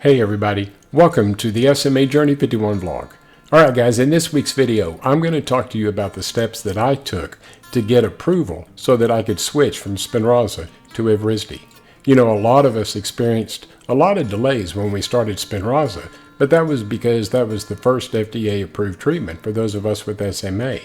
Hey everybody, welcome to the SMA Journey 51 vlog. Alright guys, in this week's video, I'm going to talk to you about the steps that I took to get approval so that I could switch from Spinraza to Evrysdi. You know, a lot of us experienced a lot of delays when we started Spinraza, but that was because that was the first FDA approved treatment for those of us with SMA.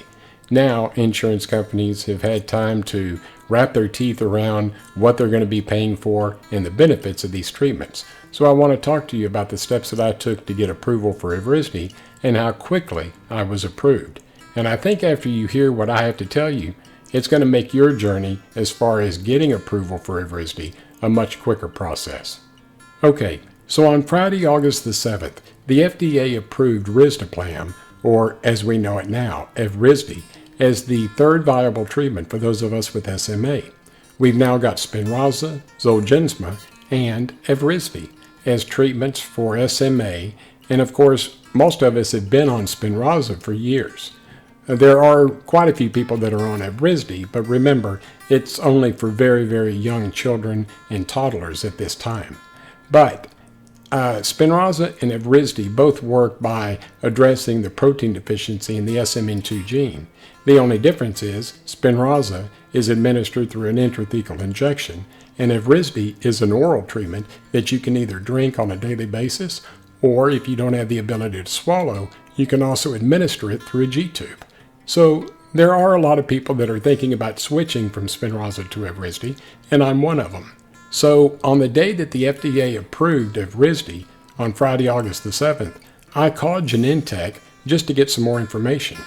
Now, insurance companies have had time to wrap their teeth around what they're going to be paying for and the benefits of these treatments. So I want to talk to you about the steps that I took to get approval for Evrysdi and how quickly I was approved. And I think after you hear what I have to tell you, it's going to make your journey as far as getting approval for Evrysdi a much quicker process. Okay, so on Friday, August the 7th, the FDA approved risdiplam, or as we know it now, Evrysdi, as the third viable treatment for those of us with SMA. We've now got Spinraza, Zolgensma, and Evrysdi as treatments for SMA, and of course, most of us have been on Spinraza for years. There are quite a few people that are on Evrysdi, but remember, it's only for very, very young children and toddlers at this time. But Spinraza and Evrysdi both work by addressing the protein deficiency in the SMN2 gene. The only difference is Spinraza is administered through an intrathecal injection, and Evrysdi is an oral treatment that you can either drink on a daily basis, or if you don't have the ability to swallow, you can also administer it through a G-tube. So there are a lot of people that are thinking about switching from Spinraza to Evrysdi, and I'm one of them. So on the day that the FDA approved Evrysdi, on Friday, August the 7th, I called Genentech just to get some more information.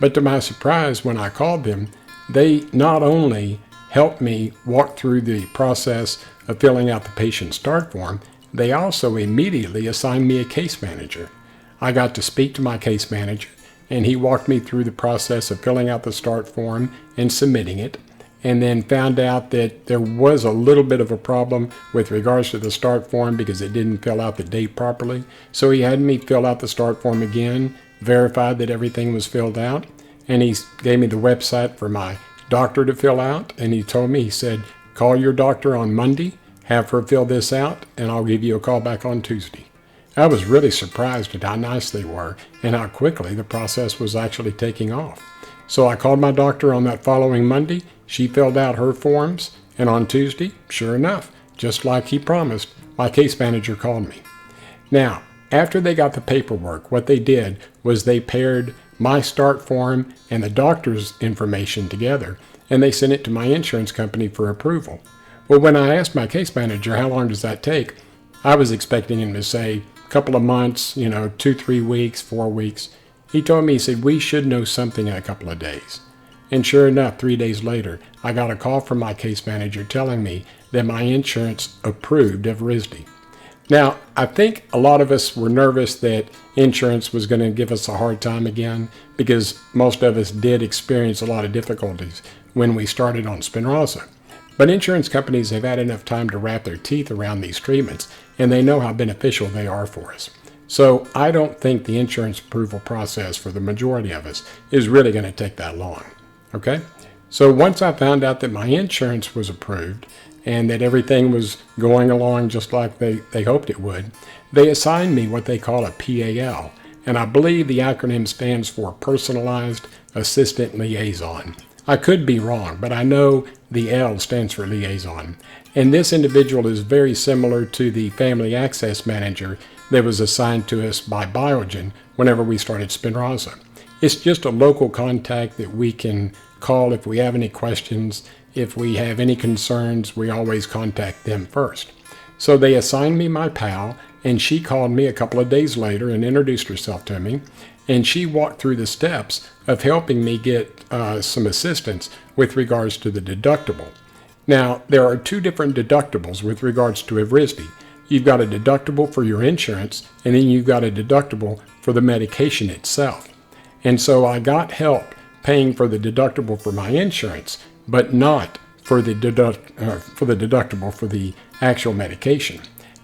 But to my surprise, when I called them, they not only helped me walk through the process of filling out the patient start form, they also immediately assigned me a case manager. I got to speak to my case manager, and he walked me through the process of filling out the start form and submitting it, and then found out that there was a little bit of a problem with regards to the start form because it didn't fill out the date properly. So he had me fill out the start form again, verified that everything was filled out, and he gave me the website for my doctor to fill out, and he told me, he said, call your doctor on Monday, have her fill this out, and I'll give you a call back on Tuesday. I was really surprised at how nice they were and how quickly the process was actually taking off. So I called my doctor on that following Monday, she filled out her forms, and on Tuesday, sure enough, just like he promised, my case manager called me. Now, after they got the paperwork, what they did was they paired my start form and the doctor's information together, and they sent it to my insurance company for approval. Well, when I asked my case manager, how long does that take? I was expecting him to say a couple of months, 2-3 weeks, 4 weeks. He told me, he said, we should know something in a couple of days. And sure enough, 3 days later, I got a call from my case manager telling me that my insurance approved Evrysdi. Now, I think a lot of us were nervous that insurance was going to give us a hard time again because most of us did experience a lot of difficulties when we started on Spinraza. But insurance companies have had enough time to wrap their teeth around these treatments, and they know how beneficial they are for us. So I don't think the insurance approval process for the majority of us is really going to take that long. Okay? So once I found out that my insurance was approved and that everything was going along just like they hoped it would, they assigned me what they call a PAL, and I believe the acronym stands for Personalized Assistant Liaison. I could be wrong, but I know the L stands for liaison. And this individual is very similar to the Family Access Manager that was assigned to us by Biogen whenever we started Spinraza. It's just a local contact that we can call if we have any questions. If we have any concerns, we always contact them first. So they assigned me my pal, and she called me a couple of days later and introduced herself to me, and she walked through the steps of helping me get some assistance with regards to the deductible. Now, there are two different deductibles with regards to Evrysdi. You've got a deductible for your insurance, and then you've got a deductible for the medication itself. And so I got help paying for the deductible for my insurance, but not for the deductible for the actual medication.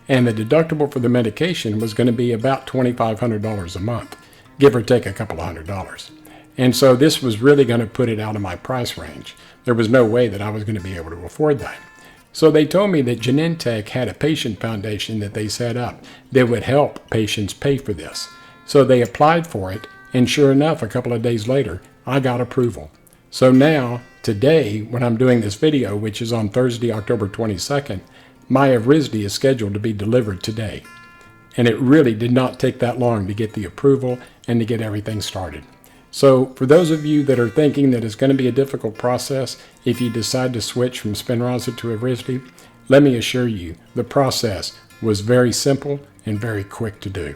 And the deductible for the medication was going to be about $2,500 a month, give or take a couple of $100. And so this was really going to put it out of my price range. There was no way that I was going to be able to afford that. So they told me that Genentech had a patient foundation that they set up that would help patients pay for this. So they applied for it, and sure enough, a couple of days later, I got approval. So now, today, when I'm doing this video, which is on Thursday, October 22nd, my Evrysdi is scheduled to be delivered today. And it really did not take that long to get the approval and to get everything started. So for those of you that are thinking that it's going to be a difficult process if you decide to switch from Spinraza to Evrysdi, let me assure you, the process was very simple and very quick to do.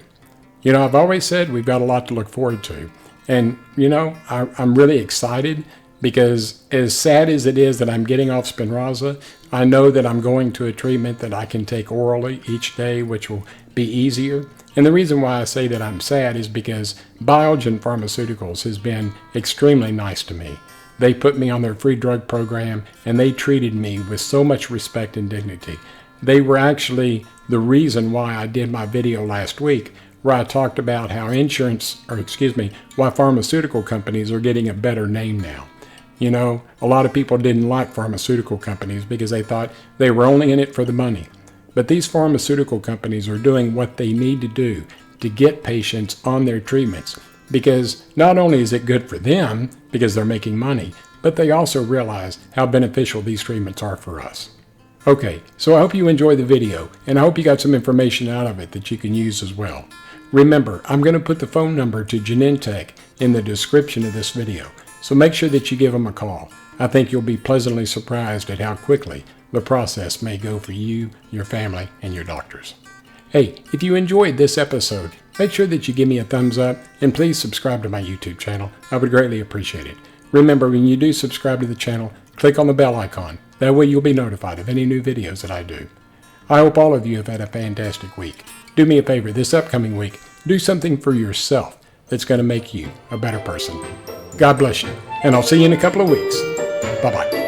You know, I've always said we've got a lot to look forward to. And, you know, I'm really excited because as sad as it is that I'm getting off Spinraza, I know that I'm going to a treatment that I can take orally each day, which will be easier. And the reason why I say that I'm sad is because Biogen Pharmaceuticals has been extremely nice to me. They put me on their free drug program, and they treated me with so much respect and dignity. They were actually the reason why I did my video last week, where I talked about how why pharmaceutical companies are getting a better name now. You know, a lot of people didn't like pharmaceutical companies because they thought they were only in it for the money. But these pharmaceutical companies are doing what they need to do to get patients on their treatments, because not only is it good for them because they're making money, but they also realize how beneficial these treatments are for us. Okay, so I hope you enjoyed the video, and I hope you got some information out of it that you can use as well. Remember, I'm going to put the phone number to Genentech in the description of this video, so make sure that you give them a call. I think you'll be pleasantly surprised at how quickly the process may go for you, your family, and your doctors. Hey, if you enjoyed this episode, make sure that you give me a thumbs up, and please subscribe to my YouTube channel. I would greatly appreciate it. Remember, when you do subscribe to the channel, click on the bell icon. That way you'll be notified of any new videos that I do. I hope all of you have had a fantastic week. Do me a favor this upcoming week, do something for yourself that's going to make you a better person. God bless you, and I'll see you in a couple of weeks. Bye-bye.